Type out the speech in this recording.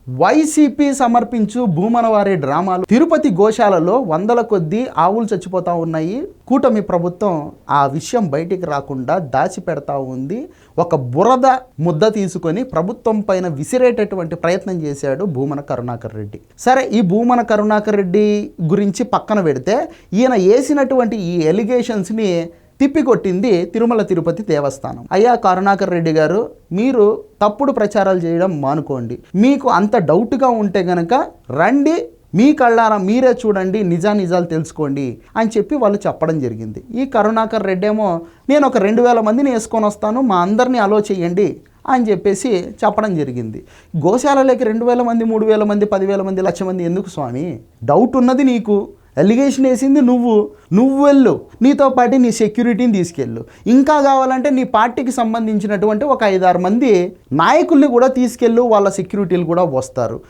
YCP సమర్పించు భూమనవారి డ్రామాలు. తిరుపతి గోశాలలో వందల కొద్దీ ఆవులు చచ్చిపోతూ ఉన్నాయి. కూటమి ప్రభుత్వం ఆ విషయం బయటికి రాకుండా దాచిపెడతా ఉంది. ఒక బురద ముద్ద తీసుకొని ప్రభుత్వం పైన విసిరేటటువంటి ప్రయత్నం చేశాడు భూమన కరుణాకర్ రెడ్డి. సరే, ఈ భూమన కరుణాకర్ రెడ్డి గురించి పక్కన పెడితే ఈయన వేసినటువంటి ఈ ఎలిగేషన్స్ని తిప్పికొట్టింది తిరుమల తిరుపతి దేవస్థానం. అయ్యా కరుణాకర్ రెడ్డి గారు, మీరు తప్పుడు ప్రచారాలు చేయడం మానుకోండి. మీకు అంత డౌట్గా ఉంటే గనక రండి, మీ కళ్ళారా మీరే చూడండి, నిజాలు తెలుసుకోండి అని చెప్పి వాళ్ళు చెప్పడం జరిగింది. ఈ కరుణాకర్ రెడ్డి ఏమో నేను ఒక 2000 మందిని వేసుకొని వస్తాను, మా అందరినీ అలో చేయండి అని చెప్పేసి చెప్పడం జరిగింది. గోశాలలోకి 2000 మంది, 3000 మంది, 10,000 మంది, 1,00,000 మంది ఎందుకు స్వామి? డౌట్ ఉన్నది నీకు, ఎలిగేషన్ వేసింది నువ్వు వెళ్ళు, నీతో పాటు నీ సెక్యూరిటీని తీసుకెళ్ళు. ఇంకా కావాలంటే నీ పార్టీకి సంబంధించినటువంటి ఒక 5-6 మంది నాయకుల్ని కూడా తీసుకెళ్ళు, వాళ్ళ సెక్యూరిటీలు కూడా వస్తారు.